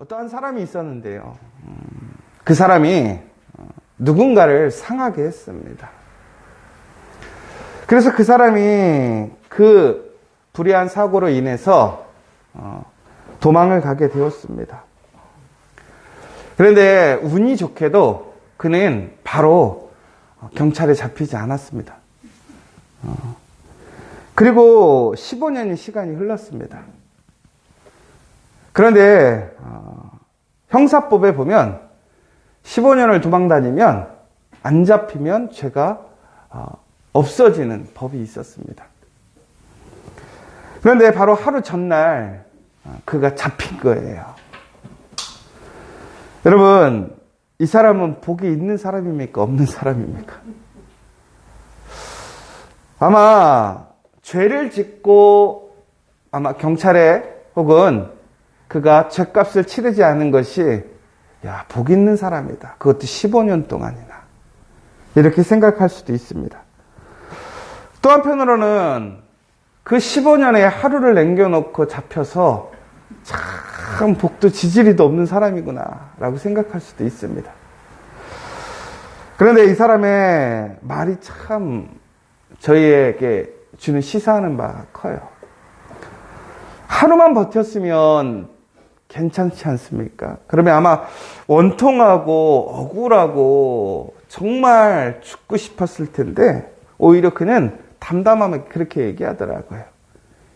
어떠한 사람이 있었는데요. 그 사람이 누군가를 상하게 했습니다. 그래서 그 사람이 그 불의한 사고로 인해서 도망을 가게 되었습니다. 그런데 운이 좋게도 그는 바로 경찰에 잡히지 않았습니다. 그리고 15년의 시간이 흘렀습니다. 그런데 형사법에 보면 15년을 도망다니면 안 잡히면 죄가 없어지는 법이 있었습니다. 그런데 바로 하루 전날 그가 잡힌 거예요. 여러분, 이 사람은 복이 있는 사람입니까? 없는 사람입니까? 아마 죄를 짓고 아마 경찰에 혹은 그가 죄값을 치르지 않은 것이 복 있는 사람이다. 그것도 15년 동안이나. 이렇게 생각할 수도 있습니다. 또 한편으로는 그 15년에 하루를 남겨놓고 잡혀서 참 복도 지지리도 없는 사람이구나 라고 생각할 수도 있습니다. 그런데 이 사람의 말이 참 저희에게 주는 시사하는 바가 커요. 하루만 버텼으면 괜찮지 않습니까? 그러면 아마 원통하고 억울하고 정말 죽고 싶었을 텐데 오히려 그는 담담하게 그렇게 얘기하더라고요.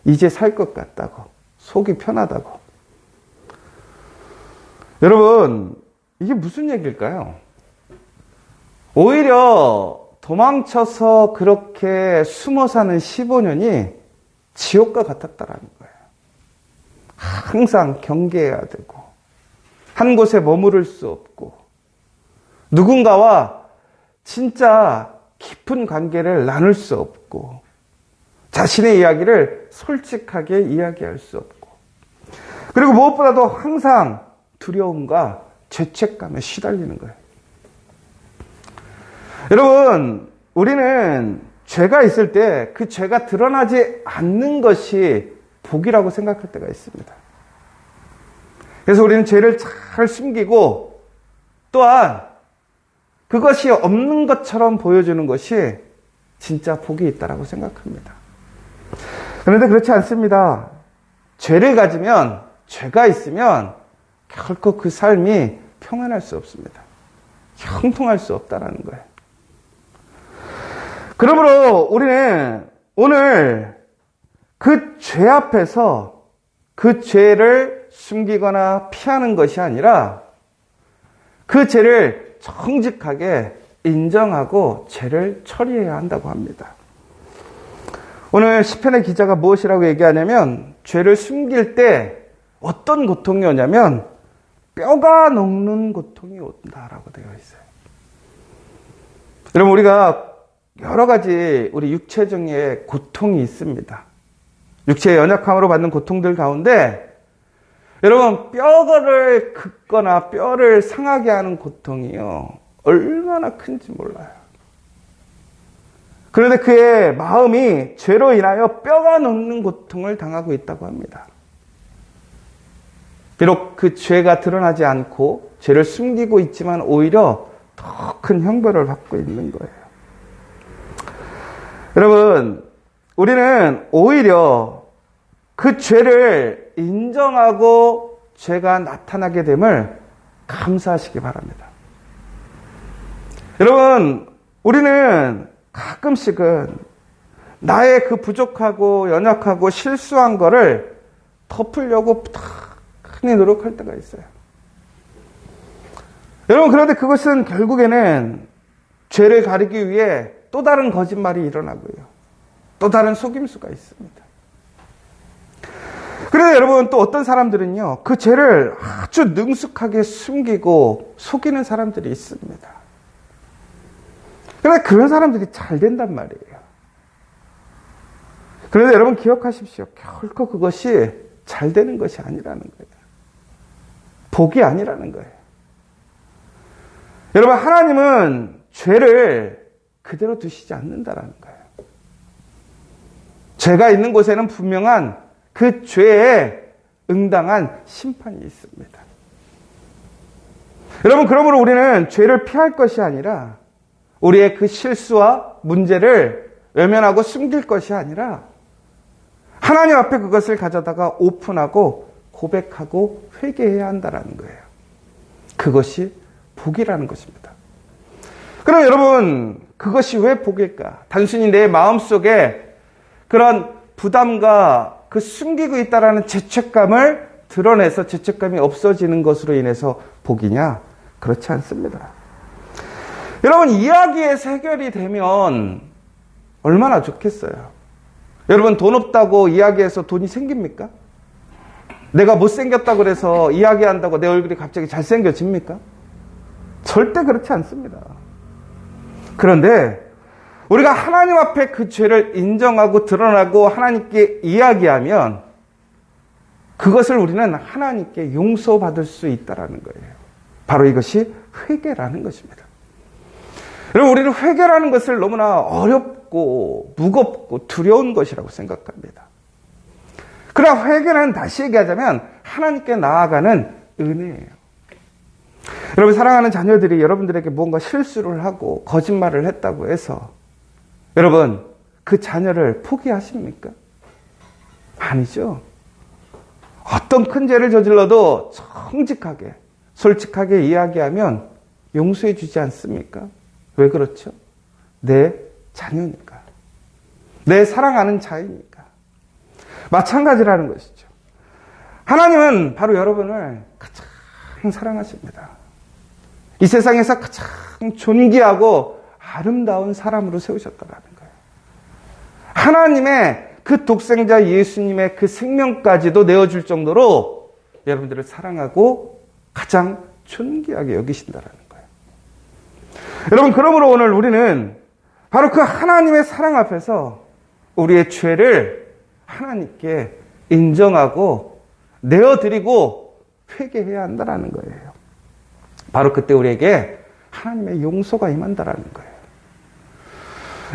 이제 살 것 같다고. 속이 편하다고. 여러분, 이게 무슨 얘기일까요? 오히려 도망쳐서 그렇게 숨어 사는 15년이 지옥과 같았다라는 거예요. 항상 경계해야 되고, 한 곳에 머무를 수 없고, 누군가와 진짜 깊은 관계를 나눌 수 없고, 자신의 이야기를 솔직하게 이야기할 수 없고, 그리고 무엇보다도 항상 두려움과 죄책감에 시달리는 거예요. 여러분, 우리는 죄가 있을 때 그 죄가 드러나지 않는 것이 복이라고 생각할 때가 있습니다. 그래서 우리는 죄를 잘 숨기고 또한 그것이 없는 것처럼 보여주는 것이 진짜 복이 있다라고 생각합니다. 그런데 그렇지 않습니다. 죄를 가지면, 죄가 있으면 결코 그 삶이 평안할 수 없습니다. 형통할 수 없다라는 거예요. 그러므로 우리는 오늘 그 죄 앞에서 그 죄를 숨기거나 피하는 것이 아니라 그 죄를 정직하게 인정하고 죄를 처리해야 한다고 합니다. 오늘 시편의 기자가 무엇이라고 얘기하냐면 죄를 숨길 때 어떤 고통이 오냐면 뼈가 녹는 고통이 온다라고 되어 있어요. 여러분, 우리가 여러 가지 우리 육체적인 고통이 있습니다. 육체의 연약함으로 받는 고통들 가운데 여러분, 뼈를 긋거나 뼈를 상하게 하는 고통이요, 얼마나 큰지 몰라요. 그런데 그의 마음이 죄로 인하여 뼈가 녹는 고통을 당하고 있다고 합니다. 비록 그 죄가 드러나지 않고 죄를 숨기고 있지만 오히려 더 큰 형벌을 받고 있는 거예요. 여러분, 우리는 오히려 그 죄를 인정하고 죄가 나타나게 됨을 감사하시기 바랍니다. 여러분, 우리는 가끔씩은 나의 그 부족하고 연약하고 실수한 거를 덮으려고 많이 노력할 때가 있어요. 여러분, 그런데 그것은 결국에는 죄를 가리기 위해 또 다른 거짓말이 일어나고요. 또 다른 속임수가 있습니다. 그런데 여러분, 또 어떤 사람들은요, 그 죄를 아주 능숙하게 숨기고 속이는 사람들이 있습니다. 그런데 그런 사람들이 잘 된단 말이에요. 그런데 여러분 기억하십시오. 결코 그것이 잘 되는 것이 아니라는 거예요. 복이 아니라는 거예요. 여러분, 하나님은 죄를 그대로 두시지 않는다라는 거예요. 죄가 있는 곳에는 분명한 그 죄에 응당한 심판이 있습니다. 여러분, 그러므로 우리는 죄를 피할 것이 아니라 우리의 그 실수와 문제를 외면하고 숨길 것이 아니라 하나님 앞에 그것을 가져다가 오픈하고 고백하고 회개해야 한다는 거예요. 그것이 복이라는 것입니다. 그럼 여러분, 그것이 왜 복일까? 단순히 내 마음속에 그런 부담과 그 숨기고 있다라는 죄책감을 드러내서 죄책감이 없어지는 것으로 인해서 복이냐? 그렇지 않습니다. 여러분, 이야기에서 해결이 되면 얼마나 좋겠어요. 여러분, 돈 없다고 이야기해서 돈이 생깁니까? 내가 못생겼다고 그래서 이야기한다고 내 얼굴이 갑자기 잘생겨집니까? 절대 그렇지 않습니다. 그런데 우리가 하나님 앞에 그 죄를 인정하고 드러나고 하나님께 이야기하면 그것을 우리는 하나님께 용서받을 수 있다는 거예요. 바로 이것이 회개라는 것입니다. 여러분, 우리는 회개라는 것을 너무나 어렵고 무겁고 두려운 것이라고 생각합니다. 그러나 회개는 다시 얘기하자면 하나님께 나아가는 은혜예요. 여러분, 사랑하는 자녀들이 여러분들에게 무언가 실수를 하고 거짓말을 했다고 해서 여러분, 그 자녀를 포기하십니까? 아니죠. 어떤 큰 죄를 저질러도 정직하게, 솔직하게 이야기하면 용서해 주지 않습니까? 왜 그렇죠? 내 자녀니까. 내 사랑하는 자이니까. 마찬가지라는 것이죠. 하나님은 바로 여러분을 가장 사랑하십니다. 이 세상에서 가장 존귀하고 아름다운 사람으로 세우셨다는 거예요. 하나님의 그 독생자 예수님의 그 생명까지도 내어줄 정도로 여러분들을 사랑하고 가장 존귀하게 여기신다는 거예요. 여러분, 그러므로 오늘 우리는 바로 그 하나님의 사랑 앞에서 우리의 죄를 하나님께 인정하고 내어드리고 회개해야 한다는 거예요. 바로 그때 우리에게 하나님의 용서가 임한다는 거예요.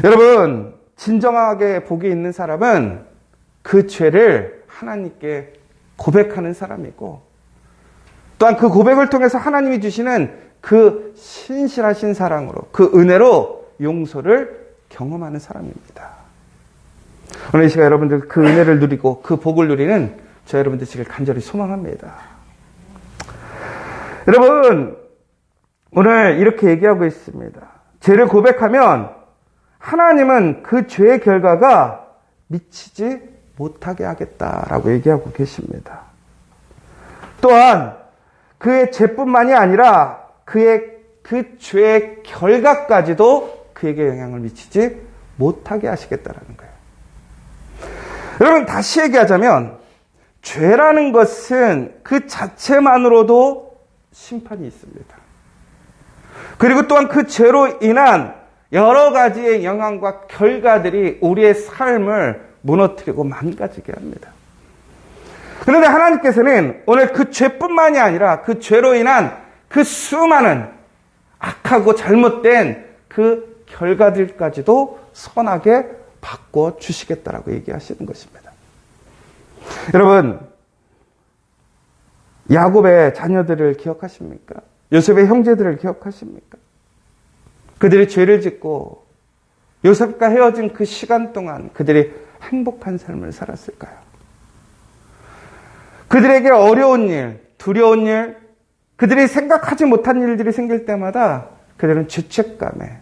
여러분, 진정하게 복이 있는 사람은 그 죄를 하나님께 고백하는 사람이고 또한 그 고백을 통해서 하나님이 주시는 그 신실하신 사랑으로 그 은혜로 용서를 경험하는 사람입니다. 오늘 이 시간 여러분들 그 은혜를 누리고 그 복을 누리는 저 여러분들 되시길 간절히 소망합니다. 여러분, 오늘 이렇게 얘기하고 있습니다. 죄를 고백하면 하나님은 그 죄의 결과가 미치지 못하게 하겠다라고 얘기하고 계십니다. 또한 그의 죄뿐만이 아니라 그의 그 죄의 결과까지도 그에게 영향을 미치지 못하게 하시겠다라는 거예요. 여러분, 다시 얘기하자면 죄라는 것은 그 자체만으로도 심판이 있습니다. 그리고 또한 그 죄로 인한 여러 가지의 영향과 결과들이 우리의 삶을 무너뜨리고 망가지게 합니다. 그런데 하나님께서는 오늘 그 죄뿐만이 아니라 그 죄로 인한 그 수많은 악하고 잘못된 그 결과들까지도 선하게 바꿔 주시겠다라고 얘기하시는 것입니다. 여러분, 야곱의 자녀들을 기억하십니까? 요셉의 형제들을 기억하십니까? 그들이 죄를 짓고 요셉과 헤어진 그 시간 동안 그들이 행복한 삶을 살았을까요? 그들에게 어려운 일, 두려운 일, 그들이 생각하지 못한 일들이 생길 때마다 그들은 죄책감에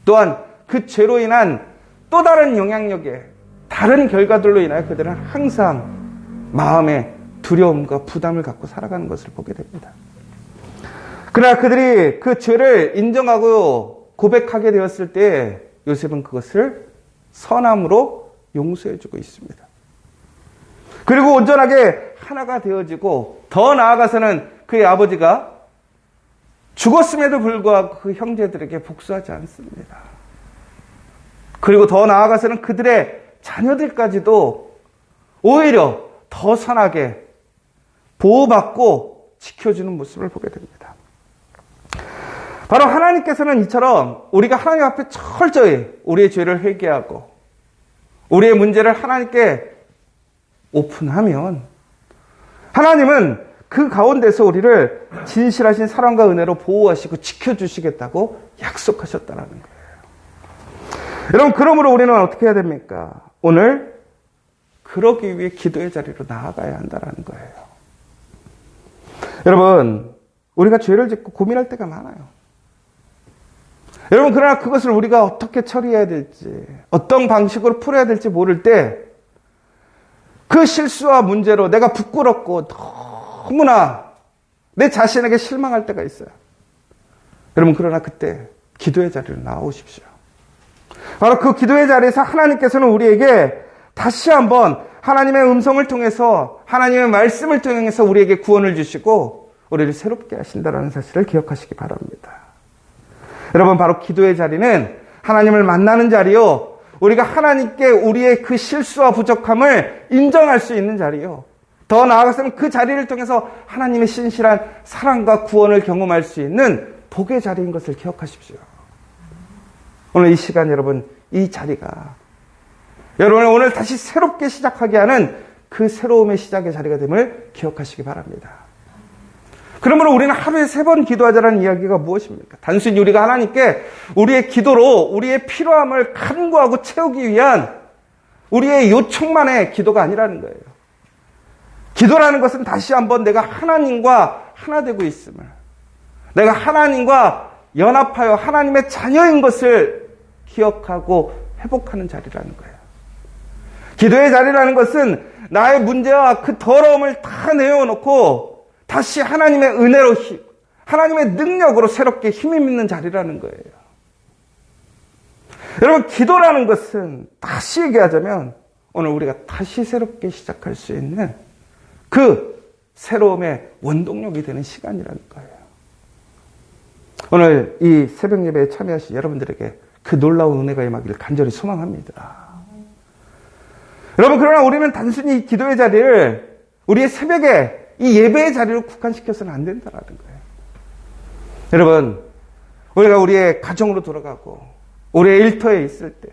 또한 그 죄로 인한 또 다른 영향력에 다른 결과들로 인하여 그들은 항상 마음에 두려움과 부담을 갖고 살아가는 것을 보게 됩니다. 그러나 그들이 그 죄를 인정하고 고백하게 되었을 때 요셉은 그것을 선함으로 용서해주고 있습니다. 그리고 온전하게 하나가 되어지고 더 나아가서는 그의 아버지가 죽었음에도 불구하고 그 형제들에게 복수하지 않습니다. 그리고 더 나아가서는 그들의 자녀들까지도 오히려 더 선하게 보호받고 지켜주는 모습을 보게 됩니다. 바로 하나님께서는 이처럼 우리가 하나님 앞에 철저히 우리의 죄를 회개하고 우리의 문제를 하나님께 오픈하면 하나님은 그 가운데서 우리를 진실하신 사랑과 은혜로 보호하시고 지켜주시겠다고 약속하셨다는 거예요. 여러분, 그러므로 우리는 어떻게 해야 됩니까? 오늘 그러기 위해 기도의 자리로 나아가야 한다는 거예요. 여러분, 우리가 죄를 짓고 고민할 때가 많아요. 여러분, 그러나 그것을 우리가 어떻게 처리해야 될지, 어떤 방식으로 풀어야 될지 모를 때 그 실수와 문제로 내가 부끄럽고 너무나 내 자신에게 실망할 때가 있어요. 여러분, 그러나 그때 기도의 자리로 나오십시오. 바로 그 기도의 자리에서 하나님께서는 우리에게 다시 한번 하나님의 음성을 통해서, 하나님의 말씀을 통해서 우리에게 구원을 주시고 우리를 새롭게 하신다는 사실을 기억하시기 바랍니다. 여러분, 바로 기도의 자리는 하나님을 만나는 자리요, 우리가 하나님께 우리의 그 실수와 부족함을 인정할 수 있는 자리요, 더 나아가서는 그 자리를 통해서 하나님의 신실한 사랑과 구원을 경험할 수 있는 복의 자리인 것을 기억하십시오. 오늘 이 시간 여러분, 이 자리가 여러분을 오늘 다시 새롭게 시작하게 하는 그 새로움의 시작의 자리가 됨을 기억하시기 바랍니다. 그러므로 우리는 하루에 3번 기도하자라는 이야기가 무엇입니까? 단순히 우리가 하나님께 우리의 기도로 우리의 필요함을 간구하고 채우기 위한 우리의 요청만의 기도가 아니라는 거예요. 기도라는 것은 다시 한번 내가 하나님과 하나 되고 있음을, 내가 하나님과 연합하여 하나님의 자녀인 것을 기억하고 회복하는 자리라는 거예요. 기도의 자리라는 것은 나의 문제와 그 더러움을 다 내어놓고 다시 하나님의 은혜로, 하나님의 능력으로 새롭게 힘이 있는 자리라는 거예요. 여러분, 기도라는 것은 다시 얘기하자면 오늘 우리가 다시 새롭게 시작할 수 있는 그 새로움의 원동력이 되는 시간이라는 거예요. 오늘 이 새벽 예배에 참여하신 여러분들에게 그 놀라운 은혜가 임하기를 간절히 소망합니다. 여러분, 그러나 우리는 단순히 기도의 자리를 우리의 새벽에 이 예배의 자리로 국한시켜서는 안 된다는 거예요. 여러분, 우리가 우리의 가정으로 돌아가고 우리의 일터에 있을 때,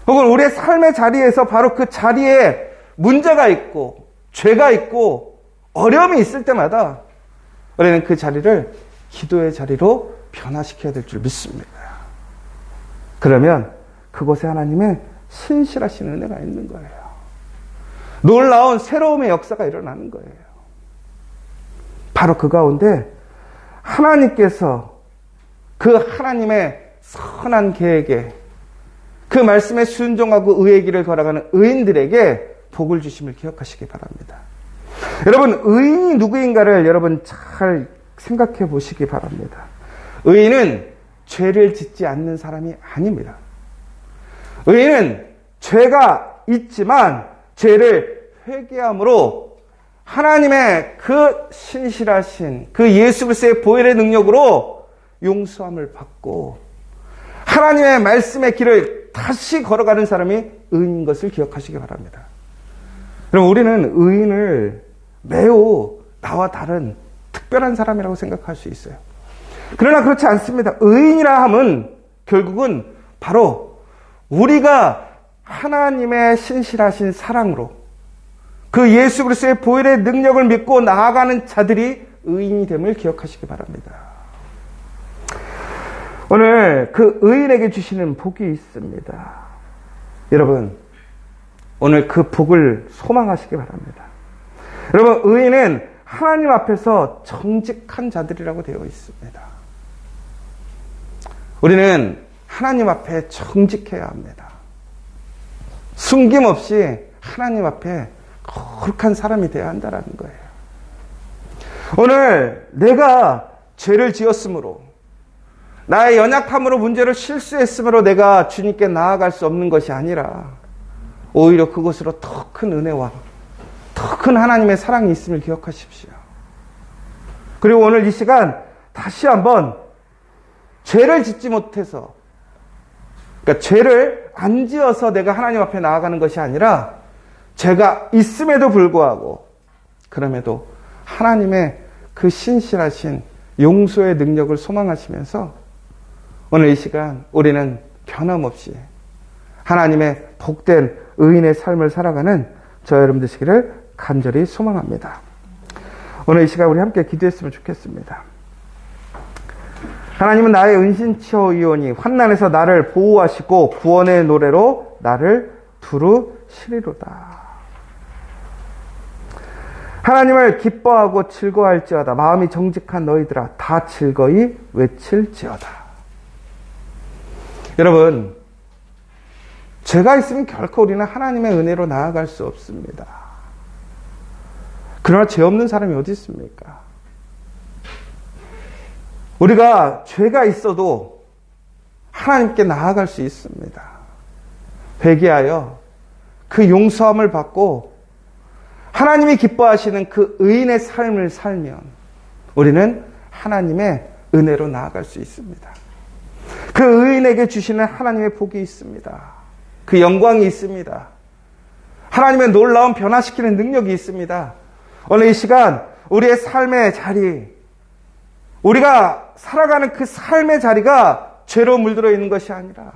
혹은 우리의 삶의 자리에서 바로 그 자리에 문제가 있고 죄가 있고 어려움이 있을 때마다 우리는 그 자리를 기도의 자리로 변화시켜야 될 줄 믿습니다. 그러면 그곳에 하나님의 신실하신 은혜가 있는 거예요. 놀라운 새로움의 역사가 일어나는 거예요. 바로 그 가운데 하나님께서 그 하나님의 선한 계획에, 그 말씀에 순종하고 의의 길을 걸어가는 의인들에게 복을 주심을 기억하시기 바랍니다. 여러분, 의인이 누구인가를 여러분 잘 생각해 보시기 바랍니다. 의인은 죄를 짓지 않는 사람이 아닙니다. 의인은 죄가 있지만 죄를 회개함으로 하나님의 그 신실하신 그 예수 그리스도의 보혈의 능력으로 용서함을 받고 하나님의 말씀의 길을 다시 걸어가는 사람이 의인인 것을 기억하시기 바랍니다. 그럼 우리는 의인을 매우 나와 다른 특별한 사람이라고 생각할 수 있어요. 그러나 그렇지 않습니다. 의인이라 함은 결국은 바로 우리가 하나님의 신실하신 사랑으로 그 예수 그리스도의 보혈의 능력을 믿고 나아가는 자들이 의인이 됨을 기억하시기 바랍니다. 오늘 그 의인에게 주시는 복이 있습니다. 여러분, 오늘 그 복을 소망하시기 바랍니다. 여러분, 의인은 하나님 앞에서 정직한 자들이라고 되어 있습니다. 우리는 하나님 앞에 정직해야 합니다. 숨김없이 하나님 앞에 거룩한 사람이 되어야 한다는 거예요. 오늘 내가 죄를 지었으므로, 나의 연약함으로 문제를 실수했으므로 내가 주님께 나아갈 수 없는 것이 아니라 오히려 그곳으로 더 큰 은혜와 더 큰 하나님의 사랑이 있음을 기억하십시오. 그리고 오늘 이 시간 다시 한번 죄를 짓지 못해서, 그러니까 죄를 안 지어서 내가 하나님 앞에 나아가는 것이 아니라 죄가 있음에도 불구하고 그럼에도 하나님의 그 신실하신 용서의 능력을 소망하시면서 오늘 이 시간 우리는 변함없이 하나님의 복된 의인의 삶을 살아가는 저 여러분 되시기를 간절히 소망합니다. 오늘 이 시간 우리 함께 기도했으면 좋겠습니다. 하나님은 나의 은신처이오니 환난에서 나를 보호하시고 구원의 노래로 나를 두루시리로다. 하나님을 기뻐하고 즐거워할지어다. 마음이 정직한 너희들아 다 즐거이 외칠지어다. 여러분, 죄가 있으면 결코 우리는 하나님의 은혜로 나아갈 수 없습니다. 그러나 죄 없는 사람이 어디 있습니까? 우리가 죄가 있어도 하나님께 나아갈 수 있습니다. 회개하여 그 용서함을 받고 하나님이 기뻐하시는 그 의인의 삶을 살면 우리는 하나님의 은혜로 나아갈 수 있습니다. 그 의인에게 주시는 하나님의 복이 있습니다. 그 영광이 있습니다. 하나님의 놀라운 변화시키는 능력이 있습니다. 오늘 이 시간 우리의 삶의 자리, 우리가 살아가는 그 삶의 자리가 죄로 물들어 있는 것이 아니라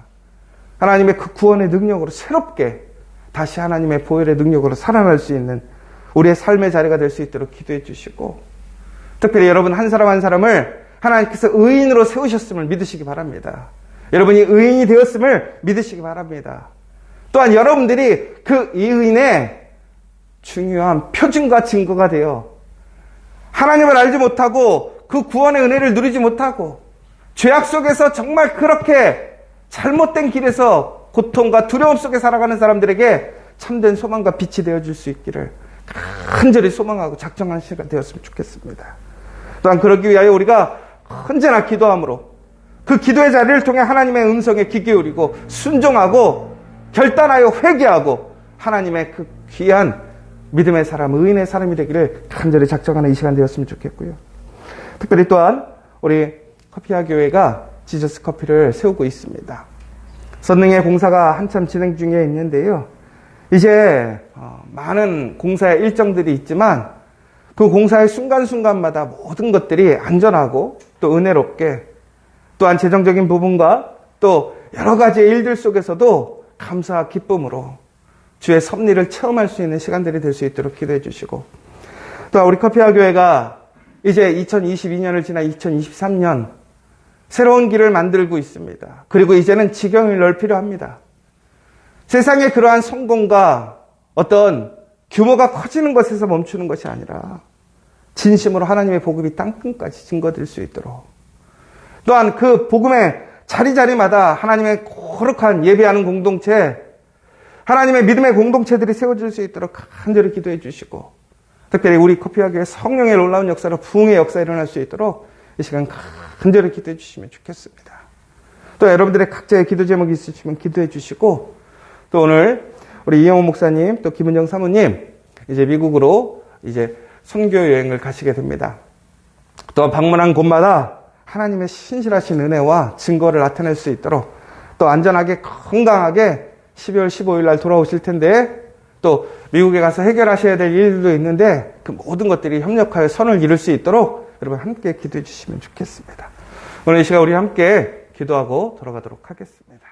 하나님의 그 구원의 능력으로 새롭게 다시 하나님의 보혈의 능력으로 살아날 수 있는 우리의 삶의 자리가 될 수 있도록 기도해 주시고, 특별히 여러분 한 사람 한 사람을 하나님께서 의인으로 세우셨음을 믿으시기 바랍니다. 여러분이 의인이 되었음을 믿으시기 바랍니다. 또한 여러분들이 그 이 의인의 중요한 표준과 증거가 되어 하나님을 알지 못하고 그 구원의 은혜를 누리지 못하고 죄악 속에서 정말 그렇게 잘못된 길에서 고통과 두려움 속에 살아가는 사람들에게 참된 소망과 빛이 되어줄 수 있기를 간절히 소망하고 작정한 시간 되었으면 좋겠습니다. 또한 그러기 위하여 우리가 언제나 기도함으로 그 기도의 자리를 통해 하나님의 음성에 귀 기울이고 순종하고 결단하여 회개하고 하나님의 그 귀한 믿음의 사람, 의인의 사람이 되기를 간절히 작정하는 이 시간 되었으면 좋겠고요. 특별히 또한 우리 커피아 교회가 지저스 커피를 세우고 있습니다. 선릉의 공사가 한참 진행 중에 있는데요. 이제 많은 공사의 일정들이 있지만 그 공사의 순간순간마다 모든 것들이 안전하고 또 은혜롭게, 또한 재정적인 부분과 또 여러 가지의 일들 속에서도 감사와 기쁨으로 주의 섭리를 체험할 수 있는 시간들이 될 수 있도록 기도해 주시고, 또 우리 커피아 교회가 이제 2022년을 지나 2023년 새로운 길을 만들고 있습니다. 그리고 이제는 지경을 넓히려 합니다. 세상의 그러한 성공과 어떤 규모가 커지는 것에서 멈추는 것이 아니라 진심으로 하나님의 복음이 땅끝까지 증거될 수 있도록, 또한 그 복음의 자리자리마다 하나님의 거룩한 예배하는 공동체, 하나님의 믿음의 공동체들이 세워질 수 있도록 간절히 기도해 주시고, 특별히 우리 커피아 교회 성령의 놀라운 역사로 부흥의 역사가 일어날 수 있도록 이 시간 간절히 기도해 주시면 좋겠습니다. 또 여러분들의 각자의 기도 제목이 있으시면 기도해 주시고, 또 오늘 우리 이영호 목사님, 또 김은정 사모님 이제 미국으로 이제 선교 여행을 가시게 됩니다. 또 방문한 곳마다 하나님의 신실하신 은혜와 증거를 나타낼 수 있도록 또 안전하게 건강하게 12월 15일 날 돌아오실 텐데, 또 미국에 가서 해결하셔야 될 일들도 있는데 그 모든 것들이 협력하여 선을 이룰 수 있도록 여러분 함께 기도해 주시면 좋겠습니다. 오늘 이 시간 우리 함께 기도하고 돌아가도록 하겠습니다.